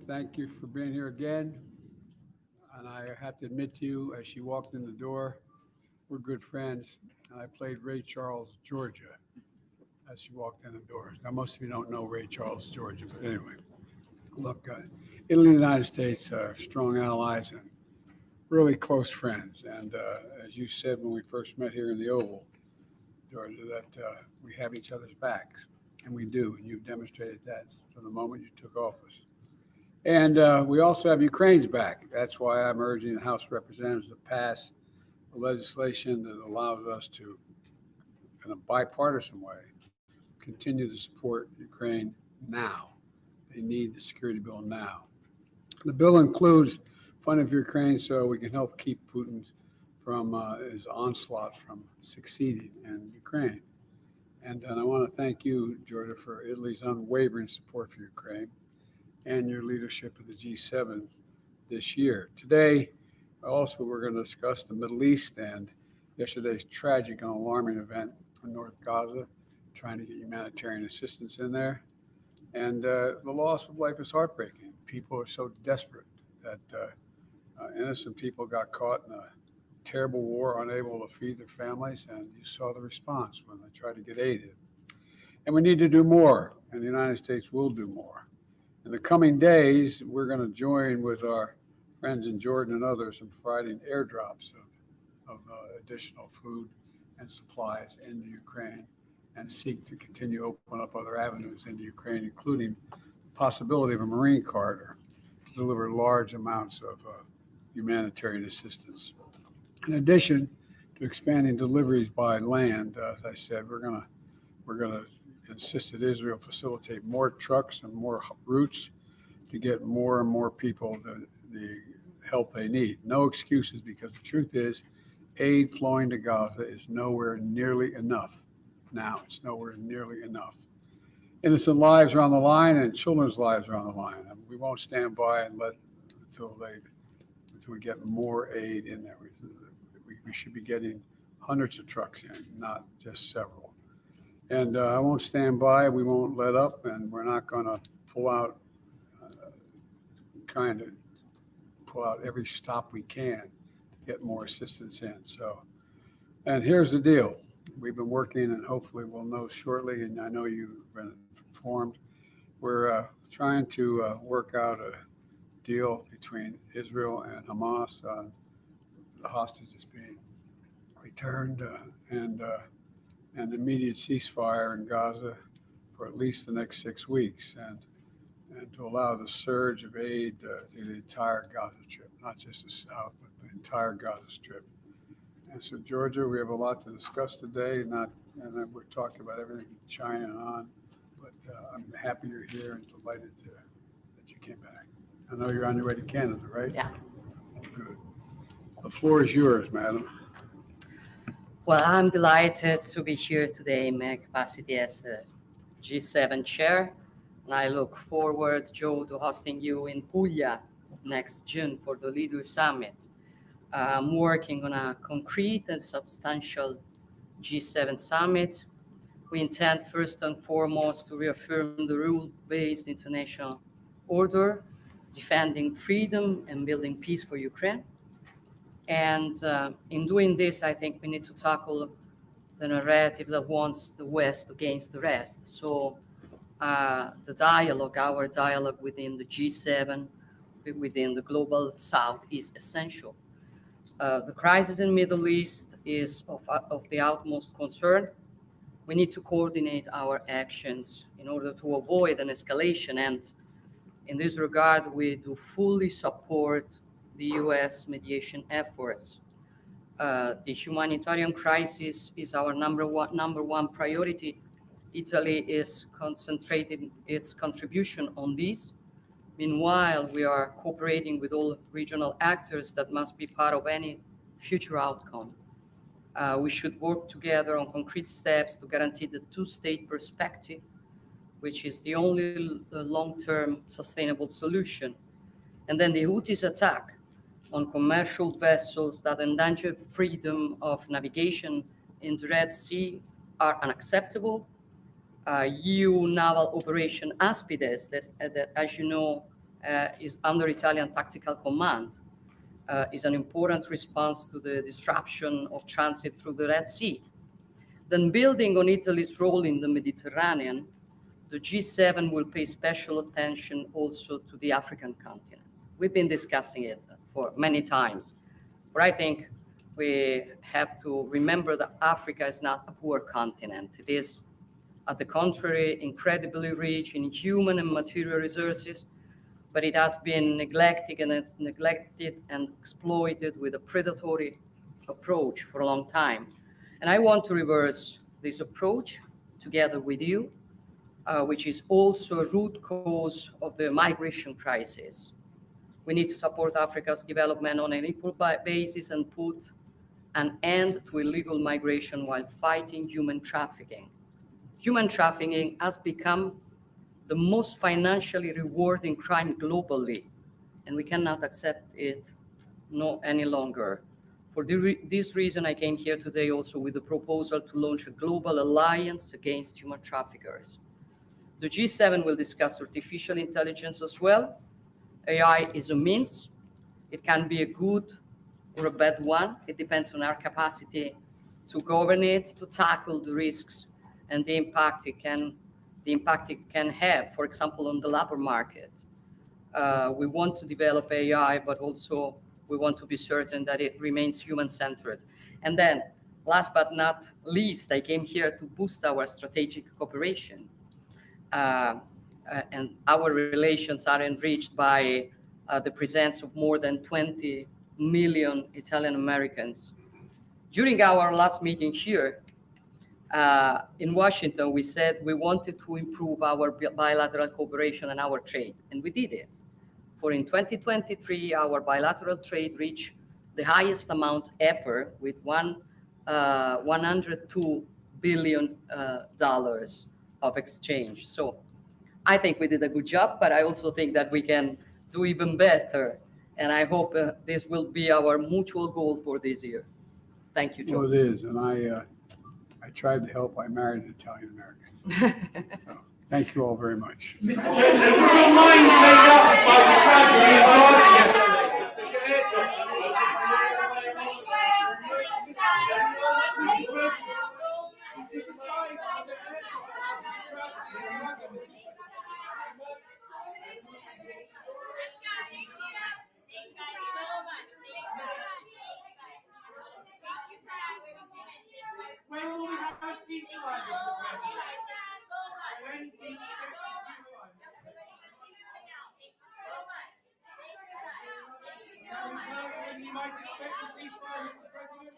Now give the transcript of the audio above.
thank you for being here again. And I have to admit to you, as she walked in the door, we're good friends. And I played Ray Charles, Georgia, as she walked in the door. Now, most of you don't know Ray Charles, Georgia, but anyway, look, Italy and the United States are strong allies and really close friends. And as you said when we first met here in the Oval, Georgia, that we have each other's backs, and we do. And you've demonstrated that from the moment you took office. And we also have Ukraine's back. That's why I'm urging the House of Representatives to pass legislation that allows us to, in a bipartisan way, continue to support Ukraine now. They need the security bill now. The bill includes funding for Ukraine so we can help keep Putin from his onslaught from succeeding in Ukraine. And I want to thank you, Georgia, for Italy's unwavering support for Ukraine and your leadership of the G7 this year. Today, also, we're going to discuss the Middle East and yesterday's tragic and alarming event in North Gaza, trying to get humanitarian assistance in there. And the loss of life is heartbreaking. People are so desperate that innocent people got caught in a terrible war, unable to feed their families, and you saw the response when they tried to get aid. And we need to do more, and the United States will do more. In the coming days, we're going to join with our friends in Jordan and others in providing airdrops of additional food and supplies into Ukraine and seek to continue to open up other avenues into Ukraine, including the possibility of a Marine corridor to deliver large amounts of humanitarian assistance. In addition to expanding deliveries by land, as I said, we're going to insist that Israel facilitate more trucks and more routes to get more and more people the help they need. No excuses, because the truth is aid flowing to Gaza is nowhere nearly enough. Now, it's nowhere nearly enough. Innocent lives are on the line and children's lives are on the line. And we won't stand by and let until we get more aid in there. We should be getting hundreds of trucks in, not just several. And I won't stand by. We won't let up, and we're not going to pull out, trying to pull out every stop we can to get more assistance in. So, and here's the deal. We've been working, and hopefully we'll know shortly, and I know you've been informed. We're trying to work out a deal between Israel and Hamas on the hostages being returned and immediate ceasefire in Gaza for at least the next 6 weeks, and to allow the surge of aid to the entire Gaza Strip, not just the South, but the entire Gaza Strip. And so, Georgia, we have a lot to discuss today, and then we're talking about everything in China and on, but I'm happy you're here and delighted that you came back. I know you're on your way to Canada, right? Yeah. Good. The floor is yours, madam. Well, I'm delighted to be here today in my capacity as a G7 chair. And I look forward, Joe, to hosting you in Puglia next June for the Leaders Summit. I'm working on a concrete and substantial G7 summit. We intend first and foremost to reaffirm the rule-based international order, defending freedom and building peace for Ukraine. And in doing this, I think we need to tackle the narrative that wants the West against the rest. So the dialogue, our dialogue within the G7, within the global South is essential. The crisis in the Middle East is of the utmost concern. We need to coordinate our actions in order to avoid an escalation. And in this regard, we do fully support the U.S. mediation efforts. The humanitarian crisis is our number one priority. Italy is concentrating its contribution on this. Meanwhile, we are cooperating with all regional actors that must be part of any future outcome. We should work together on concrete steps to guarantee the two-state perspective, which is the only long-term sustainable solution. And then the Houthis' attack on commercial vessels that endanger freedom of navigation in the Red Sea are unacceptable. EU naval operation Aspides, that, as you know, is under Italian tactical command, is an important response to the disruption of transit through the Red Sea. Then, building on Italy's role in the Mediterranean, the G7 will pay special attention also to the African continent. We've been discussing it for many times, but I think we have to remember that Africa is not a poor continent. It is, at the contrary, incredibly rich in human and material resources, but it has been neglected and exploited with a predatory approach for a long time. And I want to reverse this approach together with you, which is also a root cause of the migration crisis. We need to support Africa's development on an equal basis and put an end to illegal migration while fighting human trafficking. Human trafficking has become the most financially rewarding crime globally, and we cannot accept it any longer. For this reason, I came here today also with a proposal to launch a global alliance against human traffickers. The G7 will discuss artificial intelligence as well. AI is a means. It can be a good or a bad one. It depends on our capacity to govern it, to tackle the risks and the impact it can have, for example, on the labor market. We want to develop AI, but also we want to be certain that it remains human-centered. And then, last but not least, I came here to boost our strategic cooperation. And our relations are enriched by the presence of more than 20 million Italian Americans. During our last meeting here in Washington, we said we wanted to improve our bilateral cooperation and our trade, and we did it. For in 2023, our bilateral trade reached the highest amount ever with $102 billion of exchange. So I think we did a good job, but I also think that we can do even better. And I hope this will be our mutual goal for this year. Thank you, Joe. Well, it is, and I tried to help. I married an Italian American. So, thank you all very much. Mr. President, was your mind made up by the tragedy of Ireland yesterday? Did you decide on the air tragedy of Ireland? When will we have a ceasefire, Mr. President? When do you expect a ceasefire? Can you tell us when you might expect a ceasefire, Mr. President?